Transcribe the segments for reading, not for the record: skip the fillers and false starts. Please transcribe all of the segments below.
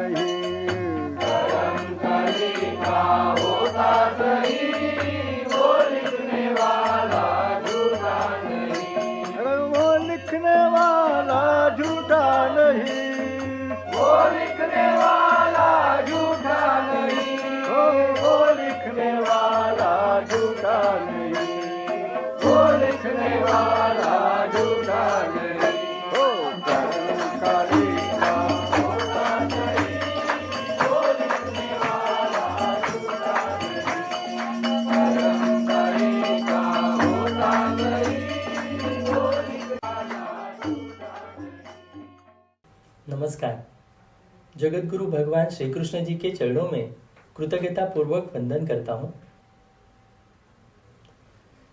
कर्म कली का होता सही, वो लिखने वाला झूठा नहीं। वो लिखने वाला झूठा नहीं, वो लिखने वाला झूठा नहीं। वो लिखने वाला झूठा नहीं, वो लिखने वाला झूठा नहीं। कर्म कली का होता सही, वो लिखने वाला झूठा नहीं। कर्म कली का होता सही, वो लिखने वाला झूठा नहीं। नमस्कार। जगत गुरु भगवान श्री कृष्ण जी के चरणों में कृतज्ञता पूर्वक वंदन करता हूँ।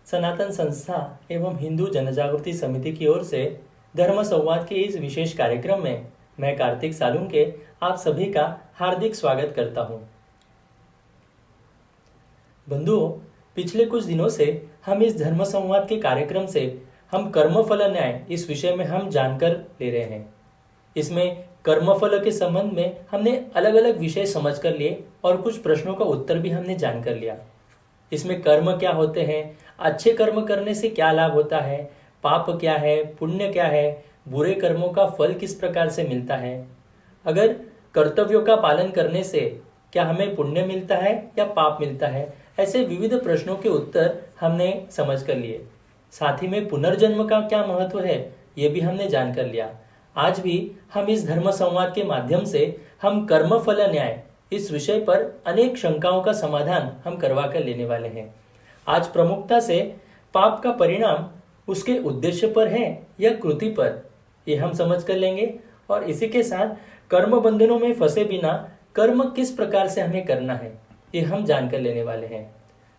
सनातन संस्था एवं हिंदू जनजागृति समिति की ओर से धर्म संवाद के इस विशेष कार्यक्रम में मैं कार्तिक सालुंके आप सभी का हार्दिक स्वागत करता हूँ। बंधुओं, पिछले कुछ दिनों से हम इस धर्म संवाद के कार्यक्रम से हम कर्मफल न्याय इस विषय में हम जानकर ले रहे हैं। इसमें कर्मफल के संबंध में हमने अलग अलग विषय समझ कर लिए और कुछ प्रश्नों का उत्तर भी हमने जान कर लिया। इसमें कर्म क्या होते हैं, अच्छे कर्म करने से क्या लाभ होता है, पाप क्या है, पुण्य क्या है, बुरे कर्मों का फल किस प्रकार से मिलता है, अगर कर्तव्यों का पालन करने से क्या हमें पुण्य मिलता है या पाप मिलता है, ऐसे विविध प्रश्नों के उत्तर हमने समझ कर लिए। साथ ही में पुनर्जन्म का क्या महत्व है ये भी हमने जान कर लिया। आज भी हम इस धर्म संवाद के माध्यम से हम कर्मफल न्याय इस विषय पर अनेक शंकाओं का समाधान हम करवा कर लेने वाले हैं। आज प्रमुखता से पाप का परिणाम उसके उद्देश्य पर है या कृति पर, ये हम समझ कर लेंगे। और इसी के साथ कर्म बंधनों में फंसे बिना कर्म किस प्रकार से हमें करना है ये हम जान कर लेने वाले हैं।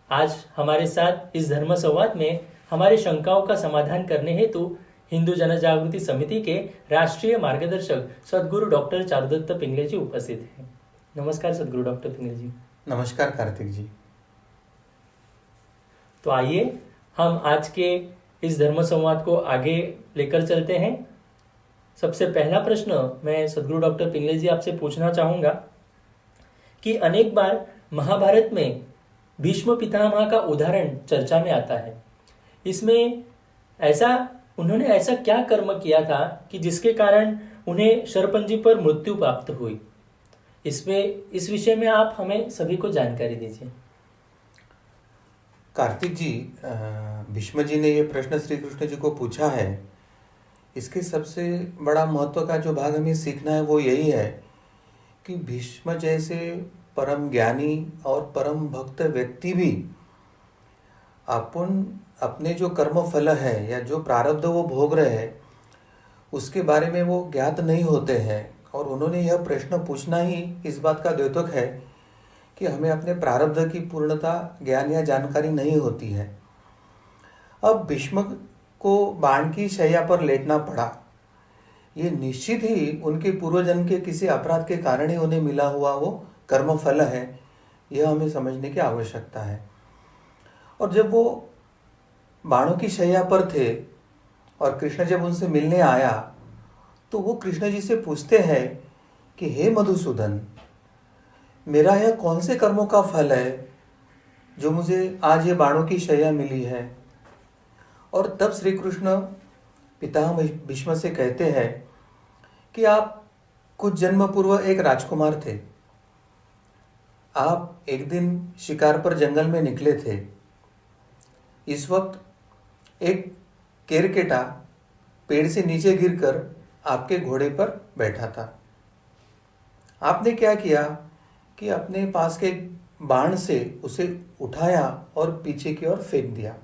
आज हमारे साथ इस धर्म संवाद में हमारे शंकाओं का समाधान करने हेतु हिंदू जनजागृति समिति के राष्ट्रीय मार्गदर्शक सदगुरु डॉक्टर चारुदत्त पिंगले जी उपस्थित हैं। नमस्कार सदगुरु डॉक्टर पिंगले जी। नमस्कार कार्तिक जी। तो आइए हम आज के इस धर्म संवाद को आगे लेकर चलते हैं। सबसे पहला प्रश्न मैं सदगुरु डॉक्टर पिंगले जी आपसे पूछना चाहूंगा कि अनेक बार महाभारत में भीष्म पितामह का उदाहरण चर्चा में आता है। इसमें उन्होंने ऐसा क्या कर्म किया था कि जिसके कारण उन्हें शरपंजी पर मृत्यु प्राप्त हुई। इस विषय में आप हमें सभी को जानकारी दीजिए। कार्तिक जी, भीष्म जी ने ये प्रश्न श्री कृष्ण जी को पूछा है। इसके सबसे बड़ा महत्व का जो भाग हमें सीखना है वो यही है कि भीष्म जैसे परम ज्ञानी और परम भक्त व्यक्ति भी अपने जो कर्म फल है या जो प्रारब्ध वो भोग रहे हैं उसके बारे में वो ज्ञात नहीं होते हैं। और उन्होंने यह प्रश्न पूछना ही इस बात का द्योतक है कि हमें अपने प्रारब्ध की पूर्णता ज्ञान या जानकारी नहीं होती है। अब भीष्म को बाण की शैया पर लेटना पड़ा, ये निश्चित ही उनके पूर्वजन्म के किसी अपराध के कारण ही उन्हें मिला हुआ वो कर्म फल है, यह हमें समझने की आवश्यकता है। और जब वो बाणों की शैया पर थे और कृष्ण जब उनसे मिलने आया तो वो कृष्ण जी से पूछते हैं कि हे मधुसूदन, मेरा यह कौन से कर्मों का फल है जो मुझे आज ये बाणों की शैया मिली है। और तब श्री कृष्ण पितामह भीष्म से कहते हैं कि आप कुछ जन्म पूर्व एक राजकुमार थे। आप एक दिन शिकार पर जंगल में निकले थे। इस वक्त एक केरकेटा पेड़ से नीचे गिरकर आपके घोड़े पर बैठा था। आपने क्या किया कि अपने पास के बाण से उसे उठाया और पीछे की ओर फेंक दिया।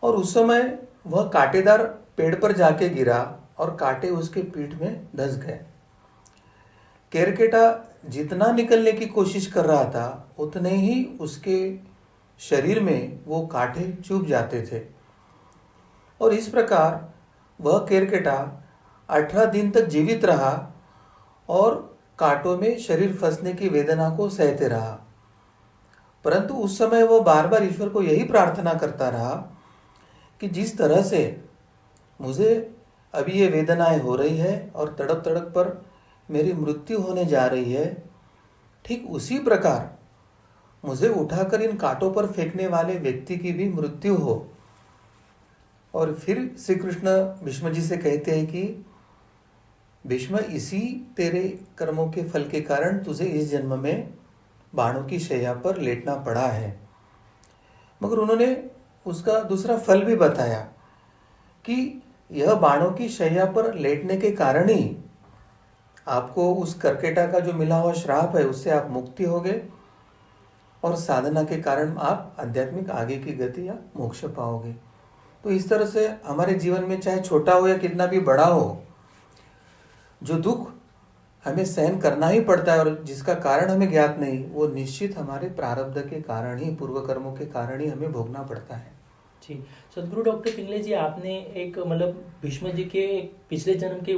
और उस समय वह कांटेदार पेड़ पर जाके गिरा और कांटे उसके पीठ में धंस गए। केरकेटा जितना निकलने की कोशिश कर रहा था उतने ही उसके शरीर में वो कांटे चुभ जाते थे। और इस प्रकार वह केरकेटा 18 दिन तक जीवित रहा और कांटों में शरीर फंसने की वेदना को सहते रहा। परंतु उस समय वो बार बार ईश्वर को यही प्रार्थना करता रहा कि जिस तरह से मुझे अभी ये वेदनाएं हो रही है और तड़प तड़प पर मेरी मृत्यु होने जा रही है, ठीक उसी प्रकार मुझे उठाकर इन कांटों पर फेंकने वाले व्यक्ति की भी मृत्यु हो। और फिर श्री कृष्ण भीष्म जी से कहते हैं कि भीष्म, इसी तेरे कर्मों के फल के कारण तुझे इस जन्म में बाणों की शैया पर लेटना पड़ा है। मगर उन्होंने उसका दूसरा फल भी बताया कि यह बाणों की शैया पर लेटने के कारण ही आपको उस कर्केटा का जो मिला हुआ श्राप है उससे आप मुक्ति हो गए, और साधना के कारण आप आध्यात्मिक आगे की गति या मोक्ष पाओगे। तो इस तरह से हमारे जीवन में चाहे छोटा हो या कितना भी बड़ा हो, जो दुख हमें सहन करना ही पड़ता है और जिसका कारण हमें ज्ञात नहीं, वो निश्चित हमारे प्रारब्ध के कारण ही, पूर्व कर्मों के कारण ही हमें भोगना पड़ता है। जी सदगुरु डॉक्टर पिंगले जी, आपने एक मतलब भीष्म जी के पिछले जन्म के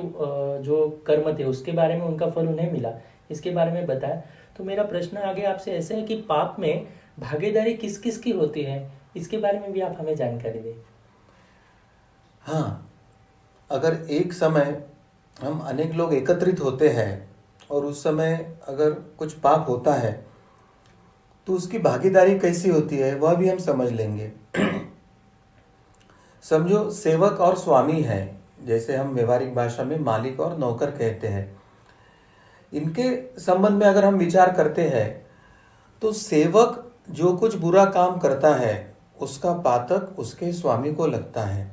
जो कर्म थे उसके बारे में, उनका फल उन्हें मिला, इसके बारे में बताया। तो मेरा प्रश्न आगे आपसे ऐसे है कि पाप में भागीदारी किस किस की होती है, इसके बारे में भी आप हमें जानकारी दें। हाँ, अगर एक समय हम अनेक लोग एकत्रित होते हैं और उस समय अगर कुछ पाप होता है तो उसकी भागीदारी कैसी होती है वह भी हम समझ लेंगे। समझो सेवक और स्वामी है, जैसे हम व्यवहारिक भाषा में मालिक और नौकर कहते हैं। इनके संबंध में अगर हम विचार करते हैं तो सेवक जो कुछ बुरा काम करता है उसका पातक उसके स्वामी को लगता है।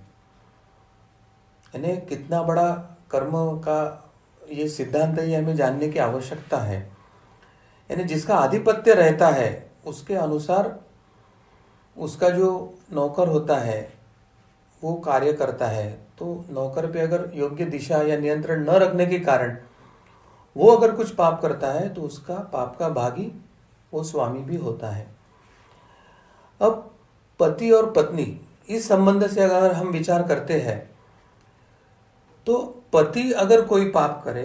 यानी कितना बड़ा कर्म का ये सिद्धांत है, ये हमें जानने की आवश्यकता है। यानी जिसका आधिपत्य रहता है उसके अनुसार उसका जो नौकर होता है वो कार्य करता है। तो नौकर पे अगर योग्य दिशा या नियंत्रण न रखने के कारण वो अगर कुछ पाप करता है तो उसका पाप का भागी वो स्वामी भी होता है। अब पति और पत्नी, इस संबंध से अगर हम विचार करते हैं तो पति अगर कोई पाप करे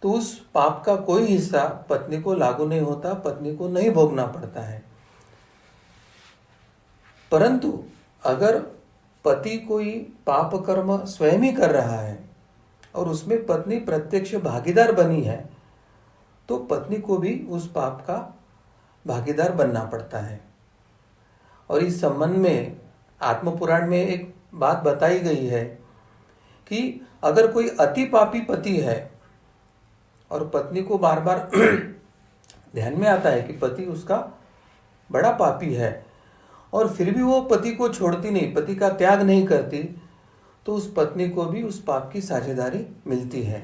तो उस पाप का कोई हिस्सा पत्नी को लागू नहीं होता, पत्नी को नहीं भोगना पड़ता है। परंतु अगर पति कोई पाप कर्म स्वयं ही कर रहा है और उसमें पत्नी प्रत्यक्ष भागीदार बनी है तो पत्नी को भी उस पाप का भागीदार बनना पड़ता है। और इस संबंध में आत्मपुराण में एक बात बताई गई है कि अगर कोई अति पापी पति है और पत्नी को बार बार ध्यान में आता है कि पति उसका बड़ा पापी है और फिर भी वो पति को छोड़ती नहीं, पति का त्याग नहीं करती, तो उस पत्नी को भी उस पाप की साझेदारी मिलती है।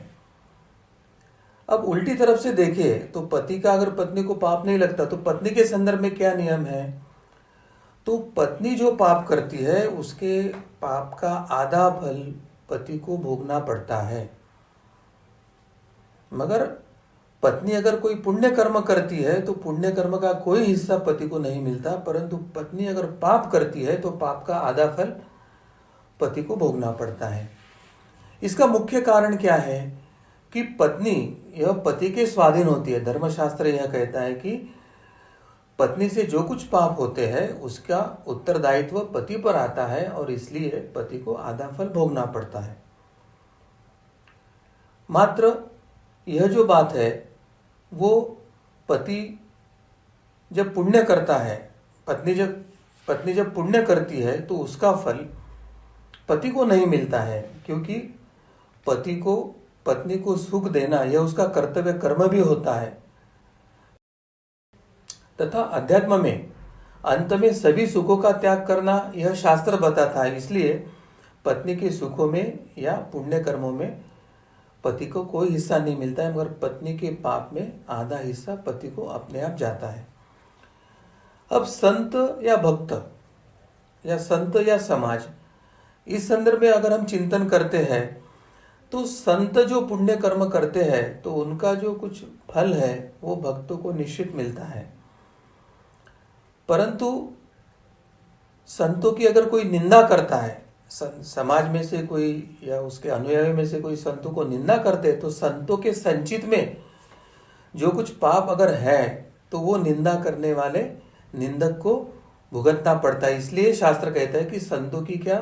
अब उल्टी तरफ से देखें तो पति का अगर पत्नी को पाप नहीं लगता तो पत्नी के संदर्भ में क्या नियम है? तो पत्नी जो पाप करती है उसके पाप का आधा फल पति को भोगना पड़ता है। मगर पत्नी अगर कोई पुण्य कर्म करती है तो पुण्य कर्म का कोई हिस्सा पति को नहीं मिलता, परंतु पत्नी अगर पाप करती है तो पाप का आधा फल पति को भोगना पड़ता है। इसका मुख्य कारण क्या है कि पत्नी यह पति के स्वाधीन होती है। धर्मशास्त्र यह कहता है कि पत्नी से जो कुछ पाप होते हैं उसका उत्तरदायित्व पति पर आता है और इसलिए पति को आधा फल भोगना पड़ता है। मात्र यह जो बात है वो पति जब पुण्य करता है, पत्नी जब पुण्य करती है तो उसका फल पति को नहीं मिलता है, क्योंकि पति को पत्नी को सुख देना यह उसका कर्तव्य कर्म भी होता है। तथा अध्यात्म में अंत में सभी सुखों का त्याग करना यह शास्त्र बताता है। इसलिए पत्नी के सुखों में या पुण्य कर्मों में पति को कोई हिस्सा नहीं मिलता है, मगर पत्नी के पाप में आधा हिस्सा पति को अपने आप जाता है। अब संत या भक्त या संत या समाज, इस संदर्भ में अगर हम चिंतन करते हैं तो संत जो पुण्य कर्म करते हैं तो उनका जो कुछ फल है वो भक्तों को निश्चित मिलता है। परंतु संतों की अगर कोई निंदा करता है, समाज में से कोई या उसके अनुयायी में से कोई संतों को निंदा करते तो संतों के संचित में जो कुछ पाप अगर है तो वो निंदा करने वाले निंदक को भुगतना पड़ता है। इसलिए शास्त्र कहता है कि संतों की क्या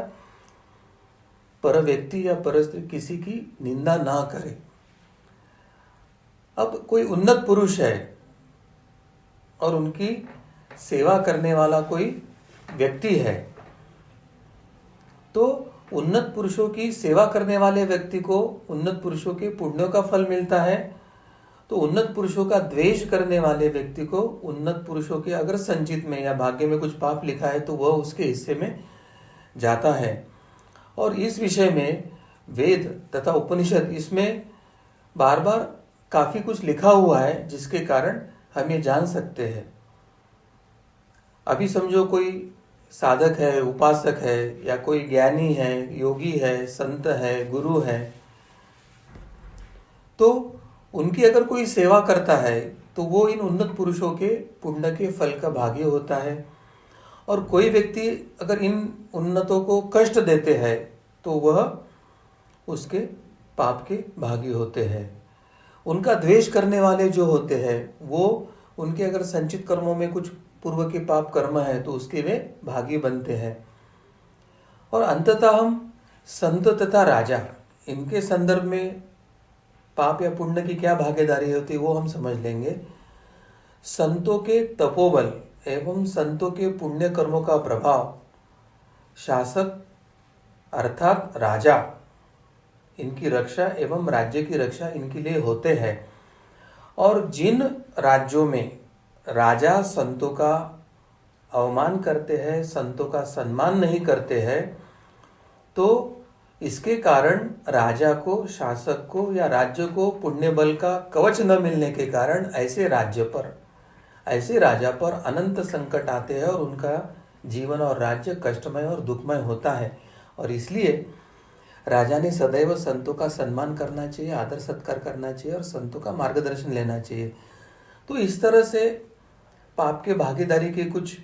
पर व्यक्ति या परस्त्री किसी की निंदा ना करे। अब कोई उन्नत पुरुष है और उनकी सेवा करने वाला कोई व्यक्ति है, तो उन्नत पुरुषों की सेवा करने वाले व्यक्ति को उन्नत पुरुषों के पुण्यों का फल मिलता है, तो उन्नत पुरुषों का द्वेष करने वाले व्यक्ति को उन्नत पुरुषों के अगर संचित में या भाग्य में कुछ पाप लिखा है तो वह उसके हिस्से में जाता है। और इस विषय में वेद तथा उपनिषद इसमें बार बार काफी कुछ लिखा हुआ है, जिसके कारण हम ये जान सकते हैं। अभी समझो कोई साधक है, उपासक है, या कोई ज्ञानी है, योगी है, संत है, गुरु है, तो उनकी अगर कोई सेवा करता है तो वो इन उन्नत पुरुषों के पुण्य के फल का भागी होता है। और कोई व्यक्ति अगर इन उन्नतों को कष्ट देते हैं तो वह उसके पाप के भागी होते हैं। उनका द्वेष करने वाले जो होते हैं वो उनके अगर संचित कर्मों में कुछ पूर्व के पाप कर्म है तो उसके वे भागी बनते हैं। और अंततः हम संत तथा राजा इनके संदर्भ में पाप या पुण्य की क्या भागीदारी होती है वो हम समझ लेंगे। संतों के तपोबल एवं संतों के पुण्य कर्मों का प्रभाव शासक अर्थात राजा इनकी रक्षा एवं राज्य की रक्षा इनके लिए होते हैं। और जिन राज्यों में राजा संतों का अवमान करते हैं, संतों का सम्मान नहीं करते हैं, तो इसके कारण राजा को, शासक को या राज्य को पुण्य बल का कवच न मिलने के कारण ऐसे राजा पर अनंत संकट आते हैं और उनका जीवन और राज्य कष्टमय और दुखमय होता है। और इसलिए राजा ने सदैव संतों का सम्मान करना चाहिए, आदर सत्कार करना चाहिए और संतों का मार्गदर्शन लेना चाहिए। तो इस तरह से पाप के भागीदारी के कुछ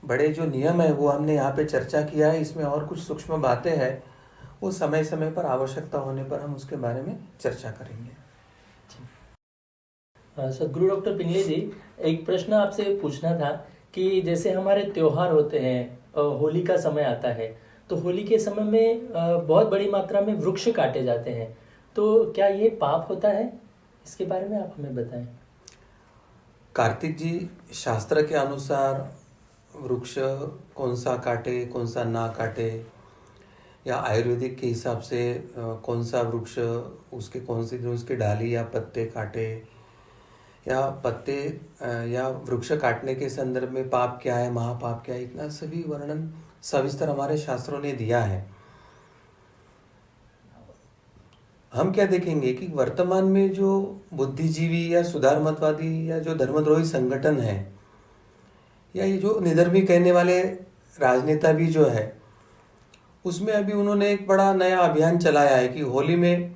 बड़े जो नियम है वो हमने यहाँ पे चर्चा किया है। इसमें और कुछ सूक्ष्म बातें हैं, वो समय समय पर आवश्यकता होने पर हम उसके बारे में चर्चा करेंगे। सदगुरु डॉक्टर पिंगले जी, एक प्रश्न आपसे पूछना था कि जैसे हमारे त्योहार होते हैं, होली का समय आता है, तो होली के समय में बहुत बड़ी मात्रा में वृक्ष काटे जाते हैं, तो क्या ये पाप होता है? इसके बारे में आप हमें बताएं। कार्तिक जी, शास्त्र के अनुसार वृक्ष कौन सा काटे कौन सा ना काटे, या आयुर्वेदिक के हिसाब से कौन सा वृक्ष उसके कौन सी उसके डाली या पत्ते काटे, या पत्ते या वृक्ष काटने के संदर्भ में पाप क्या है, महापाप क्या है, इतना सभी वर्णन सविस्तर हमारे शास्त्रों ने दिया है। हम क्या देखेंगे कि वर्तमान में जो बुद्धिजीवी या सुधार मतवादी या जो धर्मद्रोही संगठन है, या ये जो निधर्मी कहने वाले राजनेता भी जो है, उसमें अभी उन्होंने एक बड़ा नया अभियान चलाया है कि होली में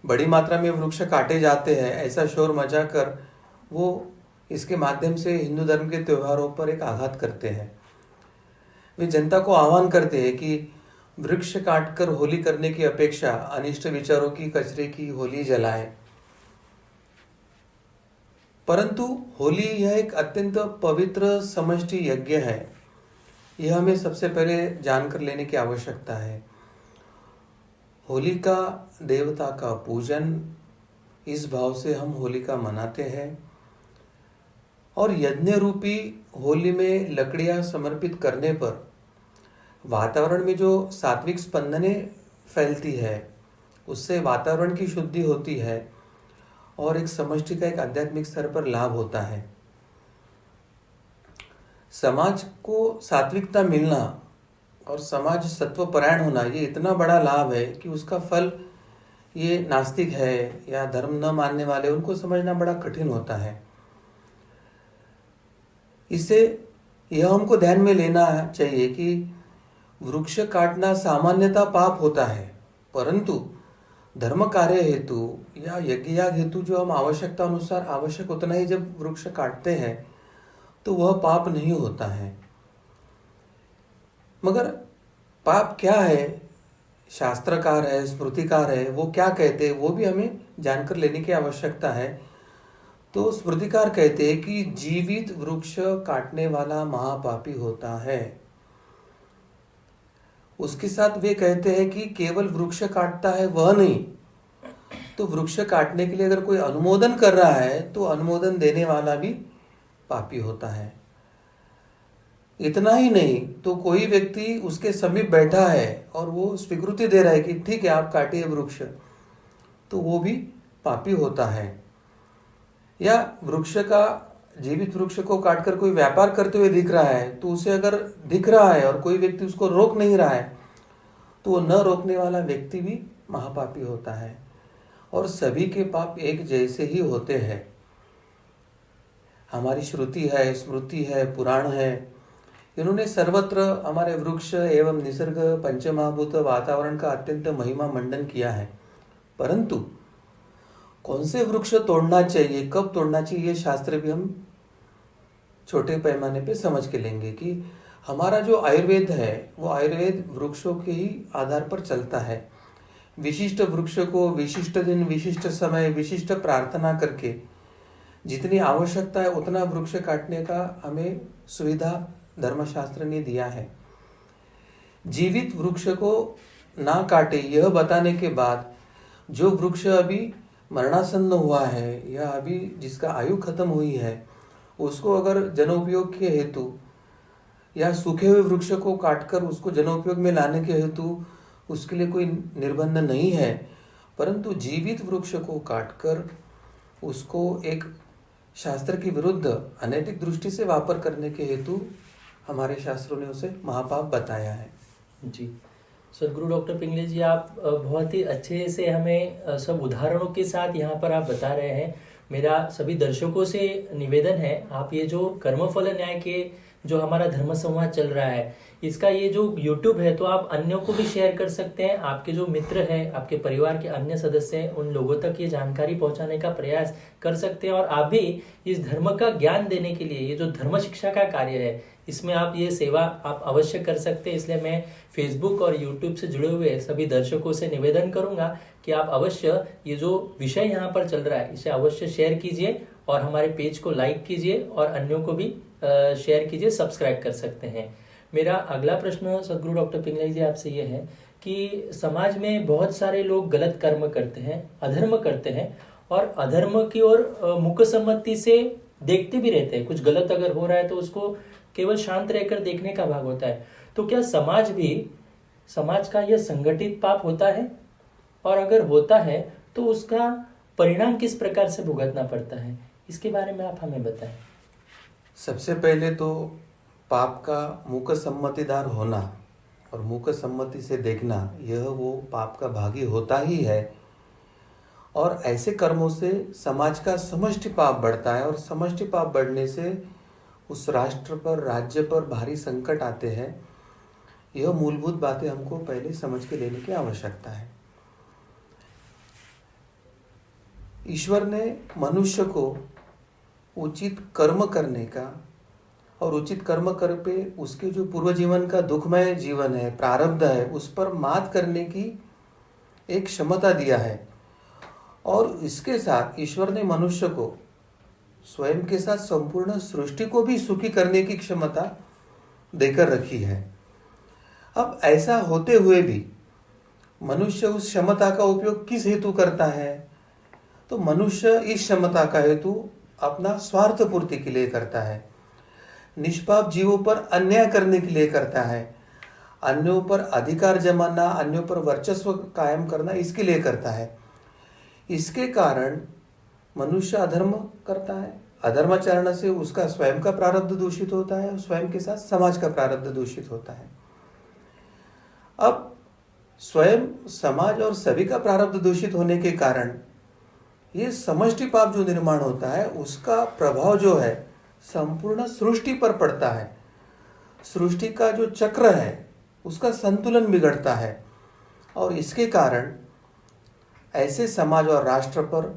बड़ी मात्रा में वृक्ष काटे जाते हैं, ऐसा शोर मचाकर वो इसके माध्यम से हिंदू धर्म के त्योहारों पर एक आघात करते हैं। वे जनता को आह्वान करते हैं कि वृक्ष काटकर होली करने की अपेक्षा अनिष्ट विचारों की कचरे की होली जलाएं। परंतु होली यह एक अत्यंत पवित्र समष्टि यज्ञ है, यह हमें सबसे पहले जानकर लेने की आवश्यकता है। होलिका देवता का पूजन, इस भाव से हम होलिका मनाते हैं। और यज्ञ रूपी होली में लकड़ियां समर्पित करने पर वातावरण में जो सात्विक स्पंदने फैलती है, उससे वातावरण की शुद्धि होती है और एक समष्टि का एक आध्यात्मिक स्तर पर लाभ होता है। समाज को सात्विकता मिलना और समाज सत्वपरायण होना, ये इतना बड़ा लाभ है कि उसका फल ये नास्तिक है या धर्म न मानने वाले उनको समझना बड़ा कठिन होता है। इससे यह हमको ध्यान में लेना चाहिए कि वृक्ष काटना सामान्यतः पाप होता है, परंतु धर्म कार्य हेतु या यज्ञ याग हेतु जो हम आवश्यकता अनुसार आवश्यक उतना ही जब वृक्ष काटते हैं तो वह पाप नहीं होता है। मगर पाप क्या है, शास्त्रकार है, स्मृतिकार है, वो क्या कहते हैं वो भी हमें जानकर लेने की आवश्यकता है। तो स्मृतिकार कहते हैं कि जीवित वृक्ष काटने वाला महापापी होता है। उसके साथ वे कहते हैं कि केवल वृक्ष काटता है वह नहीं, तो वृक्ष काटने के लिए अगर कोई अनुमोदन कर रहा है तो अनुमोदन देने वाला भी पापी होता है। इतना ही नहीं तो कोई व्यक्ति उसके समीप बैठा है और वो स्वीकृति दे रहा है कि ठीक है आप काटिए वृक्ष, तो वो भी पापी होता है। या वृक्ष का जीवित वृक्ष को काटकर कोई व्यापार करते हुए दिख रहा है तो उसे अगर दिख रहा है और कोई व्यक्ति उसको रोक नहीं रहा है तो वो न रोकने वाला व्यक्ति भी महापापी होता है। और सभी के पाप एक जैसे ही होते हैं। हमारी श्रुति है, स्मृति है, पुराण है, इन्होंने सर्वत्र हमारे वृक्ष एवं निसर्ग पंचमहाभूत वातावरण का अत्यंत महिमा मंडन किया है। परंतु कौन से वृक्ष तोड़ना चाहिए, कब तोड़ना चाहिए, ये शास्त्र भी हम छोटे पैमाने पे समझ के लेंगे कि हमारा जो आयुर्वेद है वो आयुर्वेद वृक्षों के ही आधार पर चलता है। विशिष्ट वृक्ष को विशिष्ट दिन, विशिष्ट समय, विशिष्ट प्रार्थना करके जितनी आवश्यकता है उतना वृक्ष काटने का हमें सुविधा धर्मशास्त्र ने दिया है। जीवित वृक्ष को ना काटे यह बताने के बाद जो वृक्ष अभी मरणासन्न हुआ है या अभी जिसका आयु खत्म हुई है उसको अगर जनोपयोग के हेतु या सूखे हुए वृक्ष को काटकर उसको जनोपयोग में लाने के हेतु उसके लिए कोई निर्बंध नहीं है। परंतु जीवित वृक्ष को काटकर उसको एक शास्त्र के विरुद्ध अनैतिक दृष्टि से वापर करने के हेतु हमारे शास्त्रों ने उसे महापाप बताया है। जी, सदगुरु डॉक्टर पिंगले जी, आप बहुत ही अच्छे से हमें सब उदाहरणों के साथ यहाँ पर आप बता रहे हैं। मेरा सभी दर्शकों से निवेदन है, आप ये जो कर्मफल न्याय के जो हमारा धर्म संवाद चल रहा है इसका ये जो YouTube है तो आप अन्यों को भी शेयर कर सकते हैं। आपके जो मित्र हैं, आपके परिवार के अन्य सदस्य हैं, उन लोगों तक ये जानकारी पहुंचाने का प्रयास कर सकते हैं। और आप भी इस धर्म का ज्ञान देने के लिए ये जो धर्म शिक्षा का कार्य है इसमें आप ये सेवा आप अवश्य कर सकते हैं। इसलिए मैं Facebook और YouTube से जुड़े हुए सभी दर्शकों से निवेदन करूंगा कि आप अवश्य ये जो विषय यहाँ पर चल रहा है इसे अवश्य शेयर कीजिए और हमारे पेज को लाइक कीजिए और अन्यों को भी शेयर कीजिए, सब्सक्राइब कर सकते हैं। मेरा अगला प्रश्न सदगुरु डॉक्टर पिंगले जी आपसे ये है कि समाज में बहुत सारे लोग गलत कर्म करते हैं, अधर्म करते हैं और अधर्म की ओर मुख सम्मति से देखते भी रहते हैं। कुछ गलत अगर हो रहा है तो उसको केवल शांत रहकर देखने का भाग होता है। तो क्या समाज का यह संगठित पाप होता है, और अगर होता है तो उसका परिणाम किस प्रकार से भुगतना पड़ता है, इसके बारे में आप हमें बताएं। सबसे पहले तो पाप का मूक सम्मतिदार होना और मूक सम्मति से देखना, यह वो पाप का भागी होता ही है। और ऐसे कर्मों से समाज का समष्टि पाप बढ़ता है और समष्टि पाप बढ़ने से उस राष्ट्र पर, राज्य पर भारी संकट आते हैं। यह मूलभूत बातें हमको पहले समझ के लेने की आवश्यकता है। ईश्वर ने मनुष्य को उचित कर्म करने का और उचित कर्म कर पे उसके जो पूर्व जीवन का दुखमय जीवन है, प्रारब्ध है, उस पर मात करने की एक क्षमता दिया है। और इसके साथ ईश्वर ने मनुष्य को स्वयं के साथ संपूर्ण सृष्टि को भी सुखी करने की क्षमता देकर रखी है। अब ऐसा होते हुए भी मनुष्य उस क्षमता का उपयोग किस हेतु करता है? तो मनुष्य इस क्षमता का हेतु अपना स्वार्थ पूर्ति के लिए करता है, निष्पाप जीवों पर अन्याय करने के लिए करता है, अन्यों पर अधिकार जमाना, अन्यों पर वर्चस्व कायम करना, इसके लिए करता है। इसके कारण मनुष्य अधर्म करता है। अधर्माचरण से उसका स्वयं का प्रारब्ध दूषित होता है और स्वयं के साथ समाज का प्रारब्ध दूषित होता है। अब स्वयं, समाज और सभी का प्रारब्ध दूषित होने के कारण ये समष्टि पाप जो निर्माण होता है उसका प्रभाव जो है संपूर्ण सृष्टि पर पड़ता है। सृष्टि का जो चक्र है उसका संतुलन बिगड़ता है और इसके कारण ऐसे समाज और राष्ट्र पर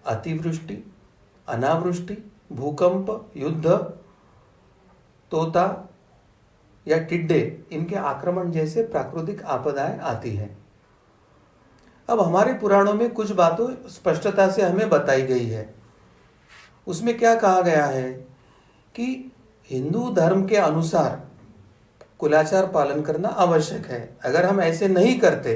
अतिवृष्टि, अनावृष्टि, भूकंप, युद्ध, तोता या टिड्डे, इनके आक्रमण जैसे प्राकृतिक आपदाएं आती हैं। अब हमारे पुराणों में कुछ बातों स्पष्टता से हमें बताई गई है। उसमें क्या कहा गया है कि हिंदू धर्म के अनुसार कुलाचार पालन करना आवश्यक है। अगर हम ऐसे नहीं करते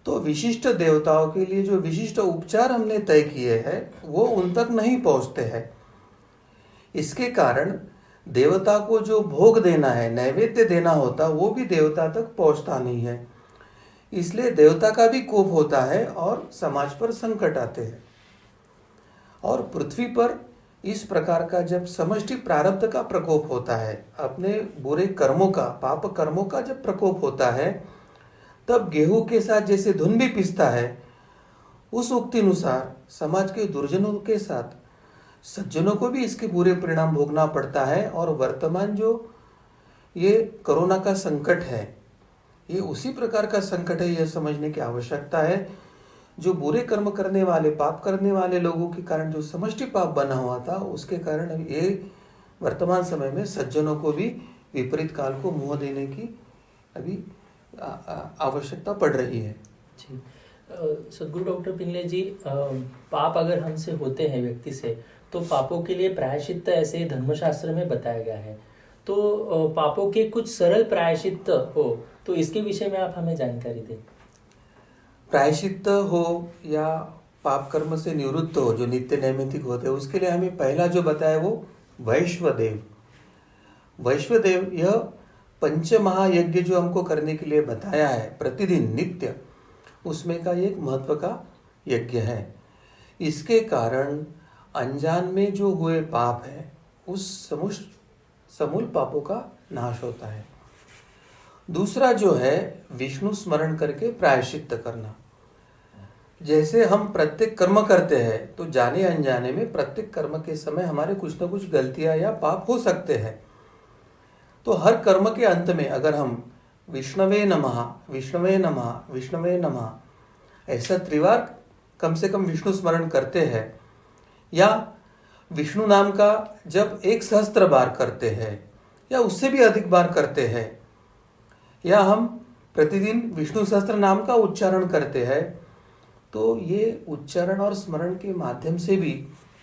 तो विशिष्ट देवताओं के लिए जो विशिष्ट उपचार हमने तय किए हैं वो उन तक नहीं पहुंचते हैं। इसके कारण देवता को जो भोग देना है, नैवेद्य देना होता, वो भी देवता तक पहुंचता नहीं है। इसलिए देवता का भी कोप होता है और समाज पर संकट आते हैं। और पृथ्वी पर इस प्रकार का जब समष्टि प्रारब्ध का प्रकोप होता है, अपने बुरे कर्मों का, पाप कर्मों का जब प्रकोप होता है, तब गेहूं के साथ जैसे धुन भी पिसता है, उस उक्ति अनुसार समाज के दुर्जनों के साथ सज्जनों को भी इसके बुरे परिणाम भोगना पड़ता है। और वर्तमान जो ये कोरोना का संकट है, ये उसी प्रकार का संकट है, यह समझने की आवश्यकता है। जो बुरे कर्म करने वाले, पाप करने वाले लोगों के कारण जो समष्टि पाप बना हुआ था, उसके कारण ये वर्तमान समय में सज्जनों को भी विपरीत काल को मुंह देने की अभी आवश्यकता पड़ रही है। जी, सदगुरु डॉक्टर पिंगले जी, पाप अगर हमसे होते हैं व्यक्ति से, तो पापों के लिए प्रायश्चित ऐसे धर्मशास्त्र में बताया गया है। तो पापों के कुछ सरल प्रायश्चित हो तो इसके विषय में आप हमें जानकारी दें। प्रायश्चित हो या पाप कर्म से निवृत्त हो, जो नित्य नैमित्तिक होते हैं, उसके लिए हमें पहला जो बताया वो वैश्वदेव। वैश्वदेव यह पंच महायज्ञ जो हमको करने के लिए बताया है प्रतिदिन नित्य, उसमें का एक महत्व का यज्ञ है। इसके कारण अनजान में जो हुए पाप है, उस समूल पापों का नाश होता है। दूसरा जो है विष्णु स्मरण करके प्रायश्चित करना। जैसे हम प्रत्येक कर्म करते हैं, तो जाने अनजाने में प्रत्येक कर्म के समय हमारे कुछ न कुछ गलतियां या पाप हो सकते हैं। तो हर कर्म के अंत में अगर हम विष्णवे नमः, विष्णवे नमः, विष्णवे नमः ऐसा त्रिवार कम से कम विष्णु स्मरण करते हैं, या विष्णु नाम का जब 1,000 बार करते हैं या उससे भी अधिक बार करते हैं, या हम प्रतिदिन विष्णु सहस्त्र नाम का उच्चारण करते हैं, तो ये उच्चारण और स्मरण के माध्यम से भी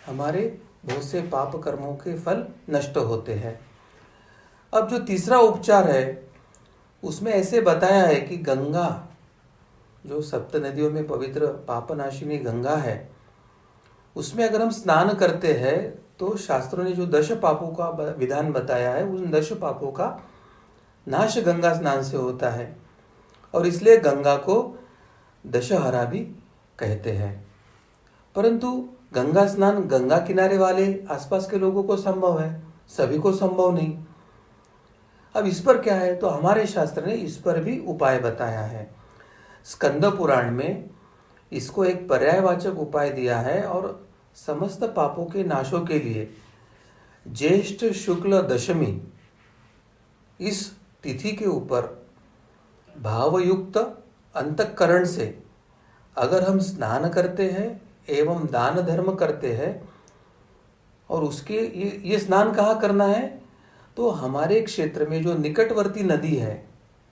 हमारे बहुत से पाप कर्मों के फल नष्ट होते हैं। अब जो तीसरा उपचार है, उसमें ऐसे बताया है कि गंगा, जो सप्त नदियों में पवित्र पापनाशिनी गंगा है, उसमें अगर हम स्नान करते हैं तो शास्त्रों ने जो 10 पापों का विधान बताया है, उन 10 पापों का नाश गंगा स्नान से होता है। और इसलिए गंगा को दशहरा भी कहते हैं। परंतु गंगा स्नान गंगा किनारे वाले आसपास के लोगों को संभव है, सभी को संभव नहीं। अब इस पर क्या है, तो हमारे शास्त्र ने इस पर भी उपाय बताया है। स्कंद पुराण में इसको एक पर्यायवाचक उपाय दिया है, और समस्त पापों के नाशों के लिए ज्येष्ठ शुक्ल दशमी इस तिथि के ऊपर भावयुक्त अंतःकरण से अगर हम स्नान करते हैं एवं दान धर्म करते हैं, और उसके ये स्नान कहाँ करना है, तो हमारे क्षेत्र में जो निकटवर्ती नदी है,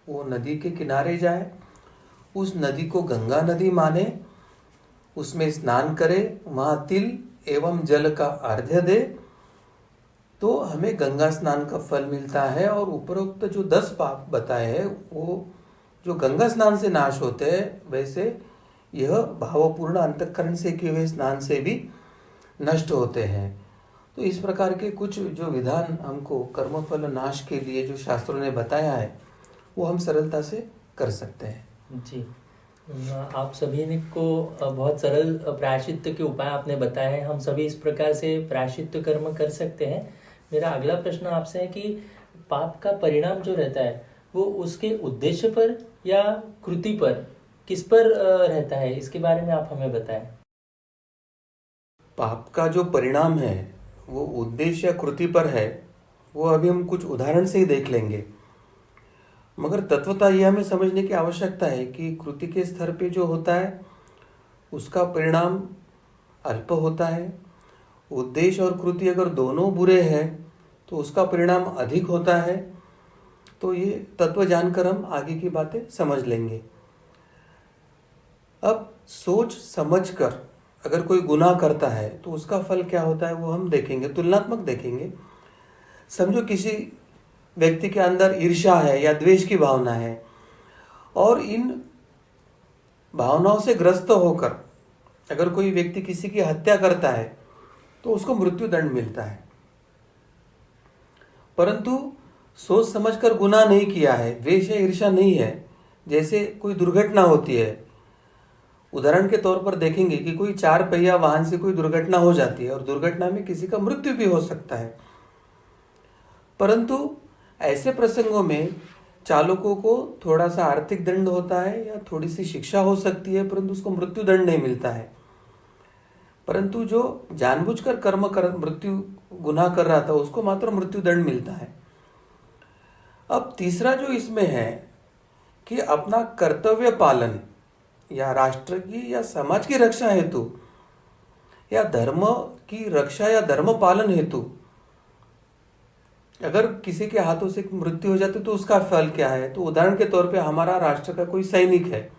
वो नदी के किनारे जाए, उस नदी को गंगा नदी माने, उसमें स्नान करे, वहाँ तिल एवं जल का अर्घ्य दे, तो हमें गंगा स्नान का फल मिलता है। और उपरोक्त जो 10 पाप बताए हैं, वो जो गंगा स्नान से नाश होते हैं, वैसे यह भावपूर्ण अंतःकरण से किए हुए स्नान से भी नष्ट होते हैं। तो इस प्रकार के कुछ जो विधान हमको कर्मफल नाश के लिए जो शास्त्रों ने बताया है, वो हम सरलता से कर सकते हैं। जी, आप सभी ने को बहुत सरल प्रायश्चित के उपाय आपने बताए हैं। हम सभी इस प्रकार से प्रायश्चित कर्म कर सकते हैं। मेरा अगला प्रश्न आपसे है कि पाप का परिणाम जो रहता है, वो उसके उद्देश्य पर या कृति पर, किस पर रहता है, इसके बारे में आप हमें बताएं। पाप का जो परिणाम है वो उद्देश्य या कृति पर है, वो अभी हम कुछ उदाहरण से ही देख लेंगे। मगर तत्वतः यह हमें समझने की आवश्यकता है कि कृति के स्तर पे जो होता है उसका परिणाम अल्प होता है। उद्देश्य और कृति अगर दोनों बुरे हैं तो उसका परिणाम अधिक होता है। तो ये तत्व जानकर हम आगे की बातें समझ लेंगे। अब सोच समझकर अगर कोई गुनाह करता है तो उसका फल क्या होता है वो हम देखेंगे, तुलनात्मक देखेंगे। समझो किसी व्यक्ति के अंदर ईर्ष्या है या द्वेष की भावना है, और इन भावनाओं से ग्रस्त होकर अगर कोई व्यक्ति किसी की हत्या करता है तो उसको मृत्यु दंड मिलता है, परंतु सोच समझकर गुनाह नहीं किया है, द्वेष या ईर्ष्या नहीं है, जैसे कोई दुर्घटना होती है, उदाहरण के तौर पर देखेंगे कि कोई 4 पहिया वाहन से कोई दुर्घटना हो जाती है और दुर्घटना में किसी का मृत्यु भी हो सकता है, परंतु ऐसे प्रसंगों में चालकों को थोड़ा सा आर्थिक दंड होता है या थोड़ी सी शिक्षा हो सकती है, परंतु उसको मृत्यु दंड नहीं मिलता है। परंतु जो जानबूझकर मृत्यु गुनाह कर रहा था उसको मात्र मृत्यु दंड मिलता है। अब तीसरा जो इसमें है कि अपना कर्तव्य पालन या राष्ट्र की या समाज की रक्षा हेतु या धर्म की रक्षा या धर्म पालन हेतु अगर किसी के हाथों से मृत्यु हो जाती तो उसका फल क्या है। तो उदाहरण के तौर पे हमारा राष्ट्र का कोई सैनिक है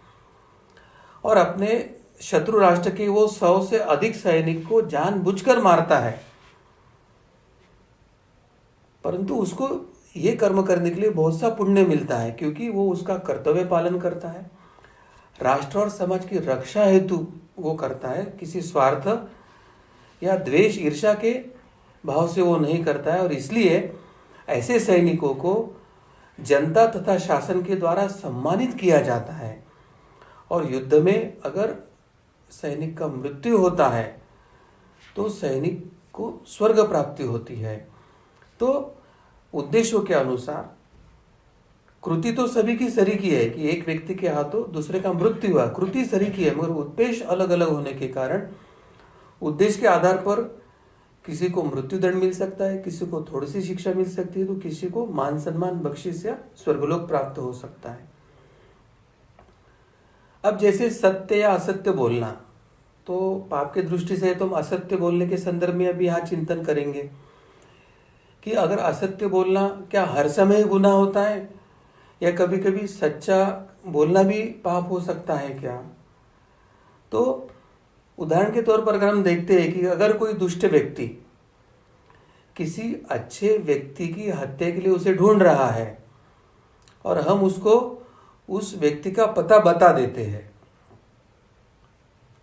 और अपने शत्रु राष्ट्र के वो 100 से अधिक सैनिक को जानबूझकर मारता है, परंतु उसको ये कर्म करने के लिए बहुत सा पुण्य मिलता है, क्योंकि वो उसका कर्तव्य पालन करता है, राष्ट्र और समाज की रक्षा हेतु वो करता है, किसी स्वार्थ या द्वेष ईर्ष्या के भाव से वो नहीं करता है। और इसलिए ऐसे सैनिकों को जनता तथा शासन के द्वारा सम्मानित किया जाता है, और युद्ध में अगर सैनिक का मृत्यु होता है तो सैनिक को स्वर्ग प्राप्ति होती है। तो उद्देश्यों के अनुसार कृति तो सभी की सरी की है कि एक व्यक्ति के हाथों दूसरे का मृत्यु हुआ, कृति सरी की है, मगर उद्देश्य अलग अलग होने के कारण उद्देश्य के आधार पर किसी को मृत्यु दंड मिल सकता है, किसी को थोड़ी सी शिक्षा मिल सकती है, तो किसी को मान सम्मान बख्शिश या स्वर्गलोक प्राप्त हो सकता है। अब जैसे सत्य या असत्य बोलना, तो पाप की दृष्टि से तो हम असत्य बोलने के संदर्भ में अभी यहाँ चिंतन करेंगे कि अगर असत्य बोलना क्या हर समय गुनाह होता है या कभी कभी सच्चा बोलना भी पाप हो सकता है क्या। तो उदाहरण के तौर पर अगर हम देखते हैं कि अगर कोई दुष्ट व्यक्ति किसी अच्छे व्यक्ति की हत्या के लिए उसे ढूंढ रहा है और हम उसको उस व्यक्ति का पता बता देते हैं,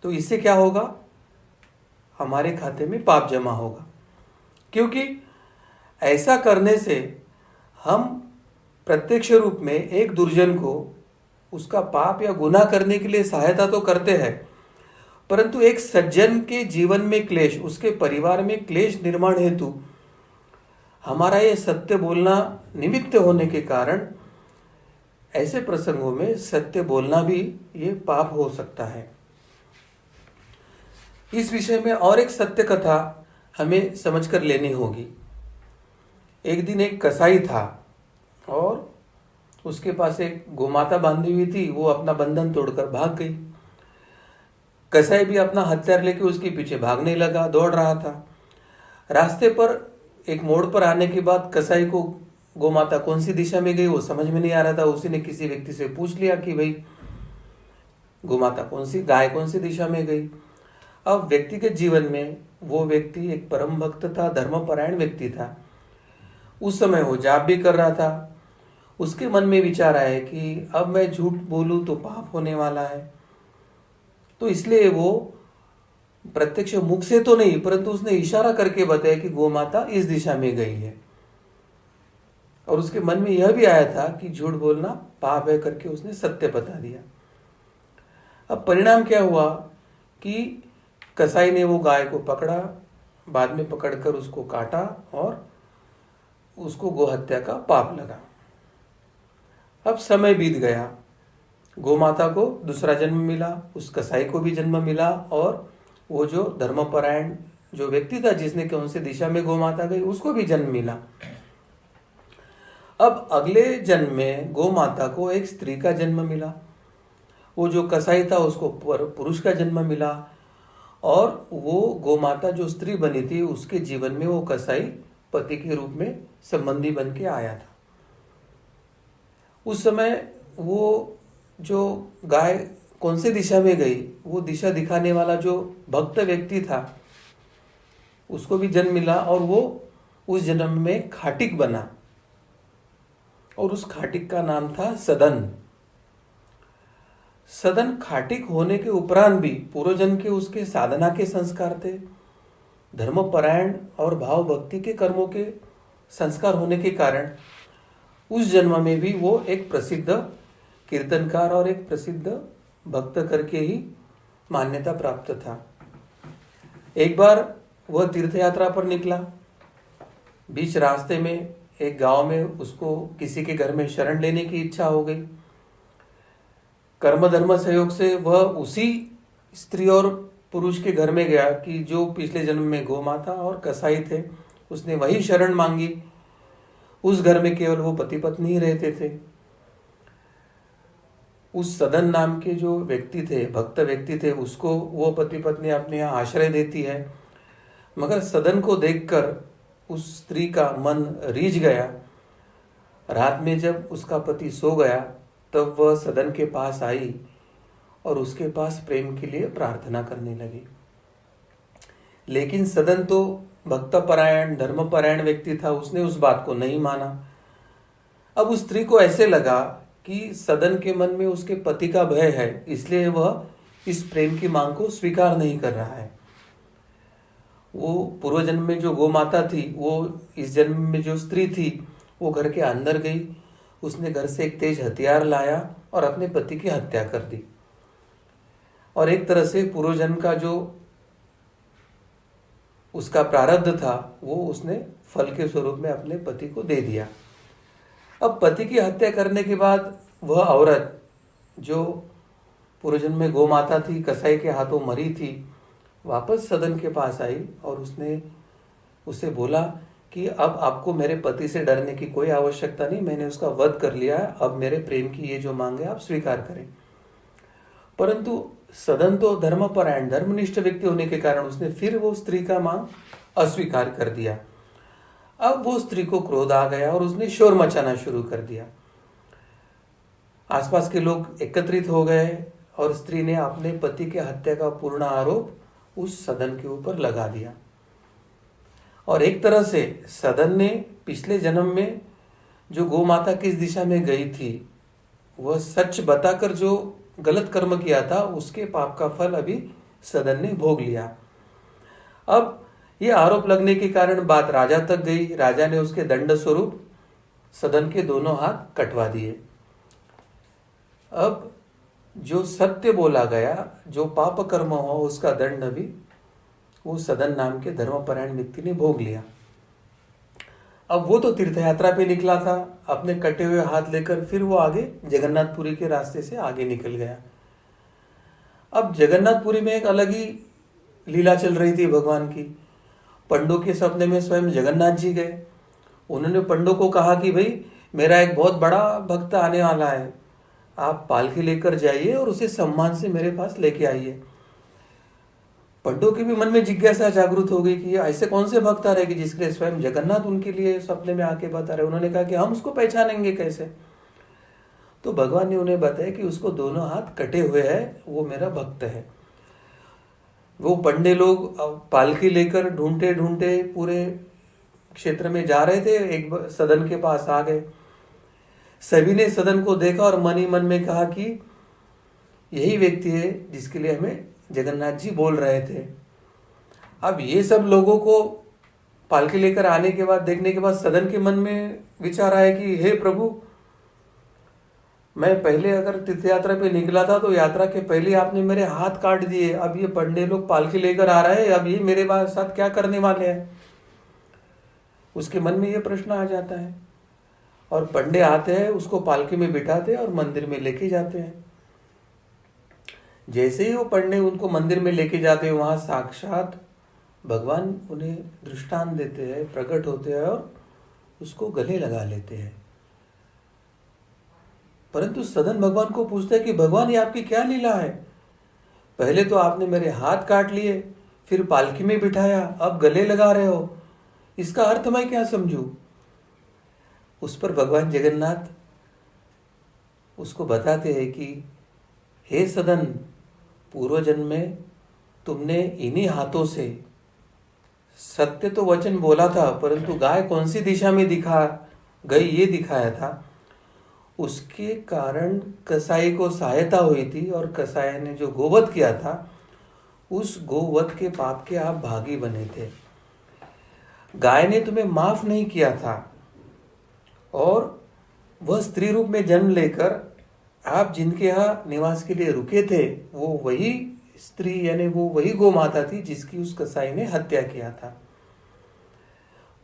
तो इससे क्या होगा, हमारे खाते में पाप जमा होगा, क्योंकि ऐसा करने से हम प्रत्यक्ष रूप में एक दुर्जन को उसका पाप या गुनाह करने के लिए सहायता तो करते हैं, परंतु एक सज्जन के जीवन में क्लेश, उसके परिवार में क्लेश निर्माण हेतु हमारा ये सत्य बोलना निमित्त होने के कारण ऐसे प्रसंगों में सत्य बोलना भी ये पाप हो सकता है। इस विषय में और एक सत्य कथा हमें समझकर लेनी होगी। एक दिन एक कसाई था और उसके पास एक गोमाता बांधी हुई थी, वो अपना बंधन तोड़कर भाग गई। कसाई भी अपना हथियार लेके उसके पीछे भागने लगा, दौड़ रहा था। रास्ते पर एक मोड़ पर आने के बाद कसाई को गोमाता कौन सी दिशा में गई वो समझ में नहीं आ रहा था। उसी ने किसी व्यक्ति से पूछ लिया कि भाई गोमाता गाय कौन सी दिशा में गई। अब व्यक्ति के जीवन में वो व्यक्ति एक परम भक्त था, धर्मपरायण व्यक्ति था। उस समय वो जाप भी कर रहा था। उसके मन में विचार आया कि अब मैं झूठ बोलूं तो पाप होने वाला है, तो इसलिए वो प्रत्यक्ष मुख से तो नहीं परंतु उसने इशारा करके बताया कि गोमाता इस दिशा में गई है। और उसके मन में यह भी आया था कि झूठ बोलना पाप है करके उसने सत्य बता दिया। अब परिणाम क्या हुआ कि कसाई ने वो गाय को पकड़ा, बाद में पकड़कर उसको काटा और उसको गोहत्या का पाप लगा। अब समय बीत गया, गोमाता को दूसरा जन्म मिला, उस कसाई को भी जन्म मिला, और वो जो धर्मपरायण जो व्यक्ति था जिसने कौन सी दिशा में गोमाता गई उसको भी जन्म मिला। अब अगले जन्म में गोमाता को एक स्त्री का जन्म मिला, वो जो कसाई था उसको पुरुष का जन्म मिला, और वो गोमाता जो स्त्री बनी थी उसके जीवन में वो कसाई पति के रूप में संबंधी बन के आया था। उस समय वो जो गाय कौन सी दिशा में गई वो दिशा दिखाने वाला जो भक्त व्यक्ति था उसको भी जन्म मिला, और वो उस जन्म में खाटिक बना, और उस खाटिक का नाम था सदन। सदन खाटिक होने के उपरांत भी पूर्वजन्म के उसके साधना के संस्कार थे, धर्मपरायण और भाव भक्ति के कर्मों के संस्कार होने के कारण उस जन्म में भी वो एक प्रसिद्ध कीर्तनकार और एक प्रसिद्ध भक्त करके ही मान्यता प्राप्त था। एक बार वह तीर्थ यात्रा पर निकला। बीच रास्ते में एक गांव में उसको किसी के घर में शरण लेने की इच्छा हो गई। कर्म धर्म सहयोग से वह उसी स्त्री और पुरुष के घर में गया कि जो पिछले जन्म में गोमाता और कसाई थे। उसने वही शरण मांगी। उस घर में केवल वो पति पत्नी ही रहते थे। उस सदन नाम के जो व्यक्ति थे, भक्त व्यक्ति थे, उसको वो पति पत्नी अपने यहाँ आश्रय देती है। मगर सदन को देखकर उस स्त्री का मन रीझ गया। रात में जब उसका पति सो गया तब वह सदन के पास आई और उसके पास प्रेम के लिए प्रार्थना करने लगी। लेकिन सदन तो भक्तपरायण धर्मपरायण व्यक्ति था, उसने उस बात को नहीं माना। अब उस स्त्री को ऐसे लगा कि सदन के मन में उसके पति का भय है, इसलिए वह इस प्रेम की मांग को स्वीकार नहीं कर रहा है। वो पूर्व जन्म में जो गौ माता थी, वो इस जन्म में जो स्त्री थी, वो घर के अंदर गई। उसने घर से एक तेज हथियार लाया और अपने पति की हत्या कर दी। और एक तरह से पूर्व जन्म का जो उसका प्रारब्ध था वो उसने फल के स्वरूप में अपने पति को दे दिया। अब पति की हत्या करने के बाद वह औरत जो पूर्व जन्म में गौ माता थी, कसाई के हाथों मरी थी, वापस सदन के पास आई और उसने उसे बोला कि अब आपको मेरे पति से डरने की कोई आवश्यकता नहीं, मैंने उसका वध कर लिया है, अब मेरे प्रेम की ये जो मांग है आप स्वीकार करें। परंतु सदन तो धर्मपरायण धर्मनिष्ठ व्यक्ति होने के कारण उसने फिर वो स्त्री का मांग अस्वीकार कर दिया। अब वो स्त्री को क्रोध आ गया और उसने शोर मचाना शुरू कर दिया। आसपास के लोग एकत्रित हो गए और स्त्री ने अपने पति के हत्या का पूर्ण आरोप उस सदन के ऊपर लगा दिया। और एक तरह से सदन ने पिछले जन्म में जो गौ माता किस दिशा में गई थी, वह सच बताकर जो गलत कर्म किया था उसके पाप का फल अभी सदन ने भोग लिया। अब ये आरोप लगने के कारण बात राजा तक गई। राजा ने उसके दंड स्वरूप सदन के दोनों हाथ कटवा दिए। अब जो सत्य बोला गया, जो पाप कर्म हो, उसका दंड भी वो सदन नाम के धर्मपरायण व्यक्ति ने भोग लिया। अब वो तो तीर्थ यात्रा पे निकला था, अपने कटे हुए हाथ लेकर फिर वो आगे जगन्नाथपुरी के रास्ते से आगे निकल गया। अब जगन्नाथपुरी में एक अलग ही लीला चल रही थी भगवान की। पंडों के सपने में स्वयं जगन्नाथ जी गए। उन्होंने पंडों को कहा कि भाई मेरा एक बहुत बड़ा भक्त आने वाला है, आप पालकी लेकर जाइए और उसे सम्मान से मेरे पास लेके आइए। पंडों के भी मन में जिज्ञासा जागृत हो गई कि ऐसे कौन से भक्त आ रहे कि जिसके लिए स्वयं जगन्नाथ उनके लिए सपने में आके बता रहे। उन्होंने कहा कि हम उसको पहचानेंगे कैसे। तो भगवान ने उन्हें बताया कि उसको दोनों हाथ कटे हुए हैं, वो मेरा भक्त है। वो पंडे लोग पालकी लेकर ढूंढते ढूंढते पूरे क्षेत्र में जा रहे थे, एक सदन के पास आ गए। सभी ने सदन को देखा और मन ही मन में कहा कि यही व्यक्ति है जिसके लिए हमें जगन्नाथ जी बोल रहे थे। अब ये सब लोगों को पालकी लेकर आने के बाद, देखने के बाद सदन के मन में विचार आया कि हे प्रभु, मैं पहले अगर तीर्थ यात्रा पे निकला था तो यात्रा के पहले आपने मेरे हाथ काट दिए, अब ये पंडे लोग पालकी लेकर आ रहे हैं, अब ये मेरे साथ क्या करने वाले हैं। उसके मन में ये प्रश्न आ जाता है। और पंडे आते हैं, उसको पालकी में बिठाते हैं और मंदिर में लेके जाते हैं। जैसे ही वो पंडे उनको मंदिर में लेके जाते हैं, वहां साक्षात भगवान उन्हें दृष्टांत देते हैं, प्रकट होते हैं और उसको गले लगा लेते हैं। परंतु सदन भगवान को पूछता है कि भगवान ये आपकी क्या लीला है, पहले तो आपने मेरे हाथ काट लिए, फिर पालकी में बिठाया, अब गले लगा रहे हो, इसका अर्थ मैं क्या समझूं। उस पर भगवान जगन्नाथ उसको बताते हैं कि हे सदन, पूर्व जन्म में तुमने इन्हीं हाथों से सत्य तो वचन बोला था, परंतु गाय कौन सी दिशा में दिखा गई ये दिखाया था। उसके कारण कसाई को सहायता हुई थी और कसाई ने जो गोवध किया था उस गोवध के पाप के आप भागी बने थे। गाय ने तुम्हें माफ नहीं किया था और वह स्त्री रूप में जन्म लेकर आप जिनके यहाँ निवास के लिए रुके थे वो वही स्त्री यानी वो वही गौ माता थी जिसकी उस कसाई ने हत्या किया था।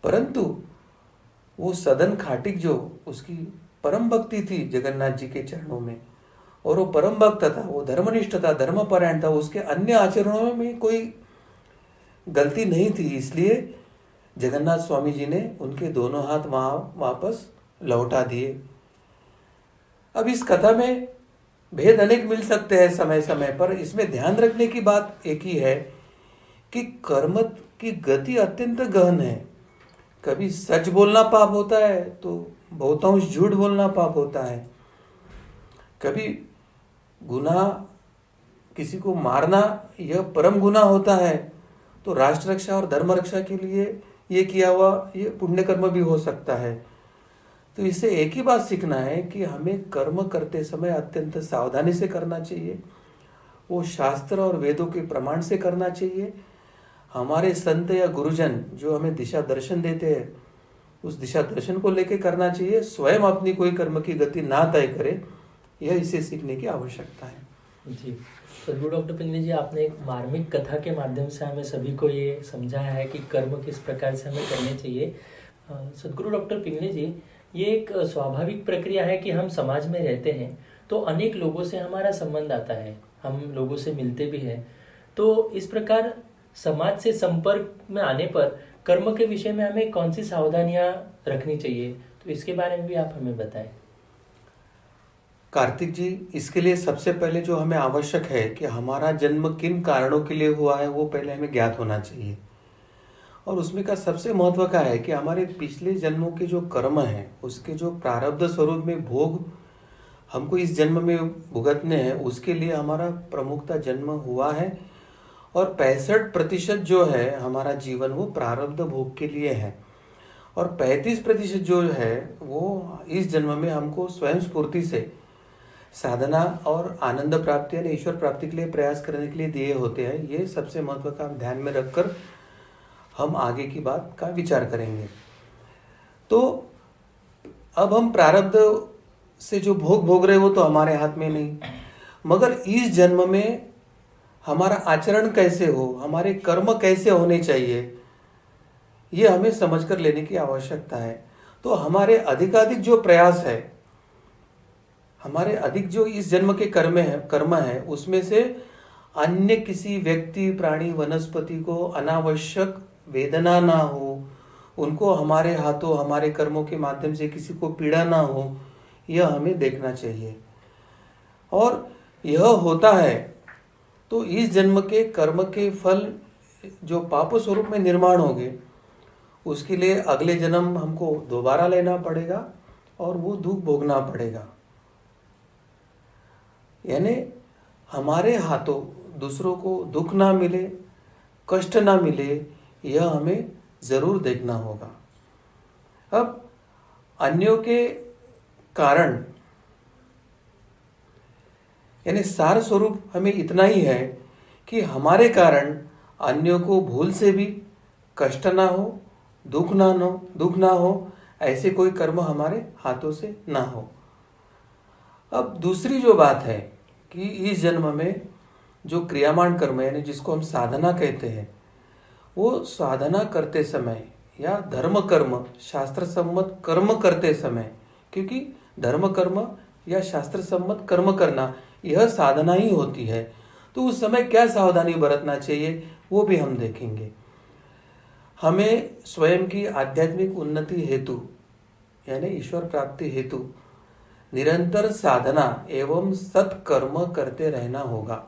परंतु वो सदन खाटिक जो उसकी परम भक्ति थी जगन्नाथ जी के चरणों में, और वो परम भक्त था, वो धर्मनिष्ठ था, धर्मपरायण था, उसके अन्य आचरणों में कोई गलती नहीं थी, इसलिए जगन्नाथ स्वामी जी ने उनके दोनों हाथ वहां वापस लौटा दिए। अब इस कथा में भेद अनेक मिल सकते हैं समय समय पर, इसमें ध्यान रखने की बात एक ही है कि कर्म की गति अत्यंत गहन है। कभी सच बोलना पाप होता है तो बहुतांश झूठ बोलना पाप होता है। कभी गुनाह किसी को मारना यह परम गुनाह होता है, तो राष्ट्र रक्षा और धर्म रक्षा के लिए ये किया हुआ ये पुण्य कर्म भी हो सकता है। तो इससे एक ही बात सीखना है कि हमें कर्म करते समय अत्यंत सावधानी से करना चाहिए, वो शास्त्र और वेदों के प्रमाण से करना चाहिए। हमारे संत या गुरुजन जो हमें दिशा दर्शन देते हैं उस दिशा दर्शन को लेकर करना चाहिए, स्वयं अपनी कोई कर्म की गति ना तय करे, यह इसे सीखने की आवश्यकता है। जी, सदगुरु डॉक्टर पिंगले जी, आपने एक मार्मिक कथा के माध्यम से हमें सभी को ये समझाया है कि कर्म किस प्रकार से हमें करने चाहिए। सदगुरु डॉक्टर पिंगले जी, ये एक स्वाभाविक प्रक्रिया है कि हम समाज में रहते हैं तो अनेक लोगों से हमारा संबंध आता है, हम लोगों से मिलते भी हैं। तो इस प्रकार समाज से संपर्क में आने पर कर्म के विषय में हमें कौन सी सावधानियां रखनी चाहिए, तो इसके बारे में भी आप हमें बताएं। कार्तिक जी, इसके लिए सबसे पहले जो हमें आवश्यक है कि हमारा जन्म किन कारणों के लिए हुआ है वो पहले हमें ज्ञात होना चाहिए। और उसमें का सबसे महत्व का है कि हमारे पिछले जन्मों के जो कर्म हैं उसके जो प्रारब्ध स्वरूप में भोग हमको इस जन्म में भुगतने हैं, उसके लिए हमारा प्रमुखता जन्म हुआ है। और 65% जो है हमारा जीवन वो प्रारब्ध भोग के लिए है, और 35% जो है वो इस जन्म में हमको स्वयं स्फूर्ति से साधना और आनंद प्राप्ति यानी ईश्वर प्राप्ति के लिए प्रयास करने के लिए दिए होते हैं। ये सबसे महत्व का ध्यान में रखकर हम आगे की बात का विचार करेंगे। तो अब हम प्रारब्ध से जो भोग भोग रहे वो तो हमारे हाथ में नहीं, मगर इस जन्म में हमारा आचरण कैसे हो, हमारे कर्म कैसे होने चाहिए, ये हमें समझकर लेने की आवश्यकता है। तो हमारे अधिकाधिक जो प्रयास है, हमारे अधिक जो इस जन्म के कर्म है उसमें से अन्य किसी व्यक्ति प्राणी वनस्पति को अनावश्यक वेदना ना हो, उनको हमारे हाथों हमारे कर्मों के माध्यम से किसी को पीड़ा ना हो, यह हमें देखना चाहिए। और यह होता है तो इस जन्म के कर्म के फल जो पाप स्वरूप में निर्माण होंगे उसके लिए अगले जन्म हमको दोबारा लेना पड़ेगा और वो दुख भोगना पड़ेगा। यानी हमारे हाथों दूसरों को दुख ना मिले, कष्ट ना मिले, यह हमें जरूर देखना होगा। अब अन्यों के कारण यानी सार स्वरूप हमें इतना ही है कि हमारे कारण अन्यों को भूल से भी कष्ट ना हो, दुख ना हो, ऐसे कोई कर्म हमारे हाथों से ना हो। अब दूसरी जो बात है कि इस जन्म में जो क्रियामान कर्म यानी जिसको हम साधना कहते हैं, वो साधना करते समय या धर्म कर्म शास्त्र सम्मत कर्म करते समय, क्योंकि धर्म कर्म या शास्त्र सम्मत कर्म करना यह साधना ही होती है, तो उस समय क्या सावधानी बरतना चाहिए वो भी हम देखेंगे। हमें स्वयं की आध्यात्मिक उन्नति हेतु यानी ईश्वर प्राप्ति हेतु निरंतर साधना एवं सत्कर्म करते रहना होगा।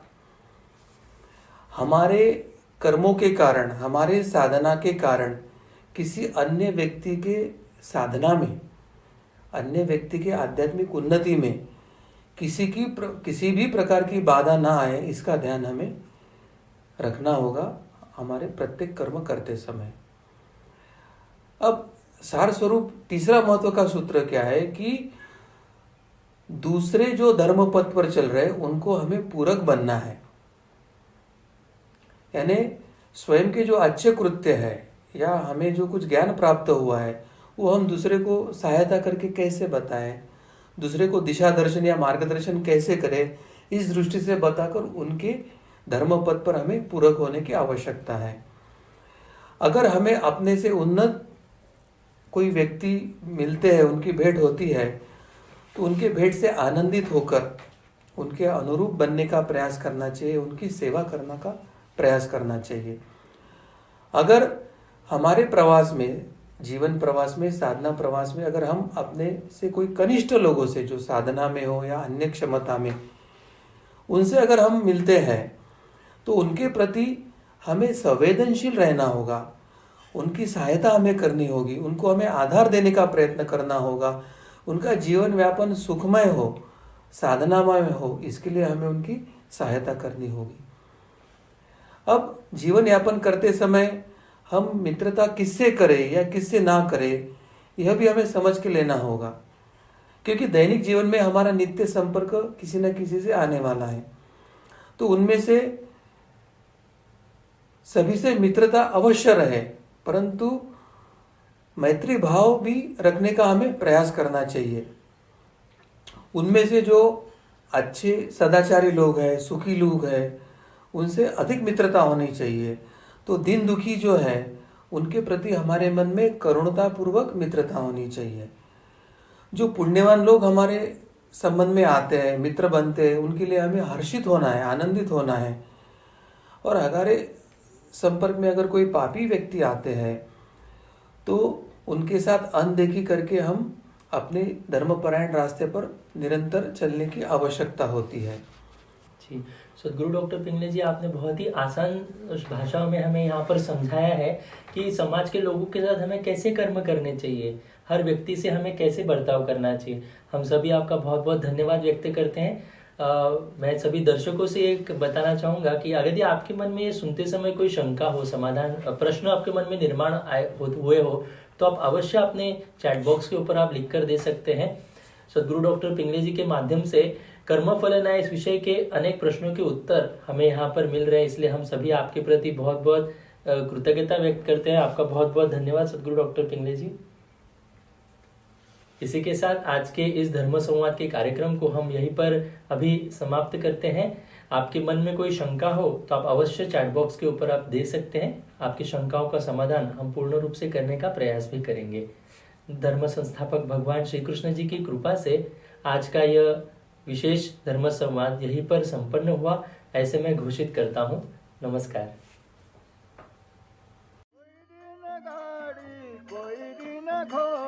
हमारे कर्मों के कारण, हमारे साधना के कारण किसी अन्य व्यक्ति के साधना में, अन्य व्यक्ति के आध्यात्मिक उन्नति में किसी भी प्रकार की बाधा ना आए, इसका ध्यान हमें रखना होगा हमारे प्रत्येक कर्म करते समय। अब सार स्वरूप तीसरा महत्व का सूत्र क्या है कि दूसरे जो धर्म पथ पर चल रहे हैं उनको हमें पूरक बनना है। यानी स्वयं के जो अच्छे कृत्य है या हमें जो कुछ ज्ञान प्राप्त हुआ है वो हम दूसरे को सहायता करके कैसे बताएं, दूसरे को दिशा दर्शन या मार्गदर्शन कैसे करें, इस दृष्टि से बताकर उनके धर्म पथ पर हमें पूरक होने की आवश्यकता है। अगर हमें अपने से उन्नत कोई व्यक्ति मिलते हैं, उनकी भेंट होती है, तो उनके भेंट से आनंदित होकर उनके अनुरूप बनने का प्रयास करना चाहिए, उनकी सेवा करने का प्रयास करना चाहिए। अगर हमारे प्रवास में, जीवन प्रवास में, साधना प्रवास में, अगर हम अपने से कोई कनिष्ठ लोगों से जो साधना में हो या अन्य क्षमता में, उनसे अगर हम मिलते हैं तो उनके प्रति हमें संवेदनशील रहना होगा, उनकी सहायता हमें करनी होगी, उनको हमें आधार देने का प्रयत्न करना होगा, उनका जीवन व्यापन सुखमय हो, साधनामय हो, इसके लिए हमें उनकी सहायता करनी होगी। अब जीवन यापन करते समय हम मित्रता किससे करें या किससे ना करें, यह भी हमें समझ के लेना होगा, क्योंकि दैनिक जीवन में हमारा नित्य संपर्क किसी न किसी से आने वाला है। तो उनमें से सभी से मित्रता अवश्य रहे, परंतु मैत्री भाव भी रखने का हमें प्रयास करना चाहिए। उनमें से जो अच्छे सदाचारी लोग हैं, सुखी लोग हैं, उनसे अधिक मित्रता होनी चाहिए। तो दीन दुखी जो है उनके प्रति हमारे मन में करुणता पूर्वक मित्रता होनी चाहिए। जो पुण्यवान लोग हमारे संबंध में आते हैं, मित्र बनते हैं, उनके लिए हमें हर्षित होना है, आनंदित होना है। और हमारे संपर्क में अगर कोई पापी व्यक्ति आते हैं तो उनके साथ अनदेखी करके हम अपने धर्मपरायण रास्ते पर निरंतर चलने की आवश्यकता होती है। जी, सदगुरु डॉक्टर पिंगले जी, आपने बहुत ही आसान भाषा में हमें यहाँ पर समझाया है कि समाज के लोगों के साथ हमें कैसे कर्म करने चाहिए, हर व्यक्ति से हमें कैसे बर्ताव करना चाहिए। हम सभी आपका बहुत बहुत धन्यवाद व्यक्त करते हैं। मैं सभी दर्शकों से एक बताना चाहूँगा कि अगर यदि आपके मन में ये सुनते समय कोई शंका हो, समाधान प्रश्न आपके मन में निर्माण हुए हो, तो आप अवश्य अपने चैट बॉक्स के ऊपर आप लिख कर दे सकते हैं। सदगुरु डॉक्टर पिंगले जी के माध्यम से कर्मफल न्याय इस विषय के अनेक प्रश्नों के उत्तर हमें यहाँ पर मिल रहे हैं, इसलिए हम सभी आपके प्रति बहुत बहुत कृतज्ञता व्यक्त करते हैं। आपका बहुत बहुत धन्यवाद सदगुरु डॉक्टर पिंगले जी। इसी के साथ आज के इस धर्म संवाद के कार्यक्रम को हम यहीं पर अभी समाप्त करते हैं। आपके मन में कोई शंका हो तो आप अवश्य चैट बॉक्स के ऊपर आप दे सकते हैं। आपकी शंकाओं का समाधान हम पूर्ण रूप से करने का प्रयास भी करेंगे। धर्म संस्थापक भगवान श्री कृष्ण जी की कृपा से आज का यह विशेष धर्म संवाद यहीं पर संपन्न हुआ, ऐसे मैं घोषित करता हूँ। नमस्कार। कोई दिन गाड़ी कोई दिन घोड़ा।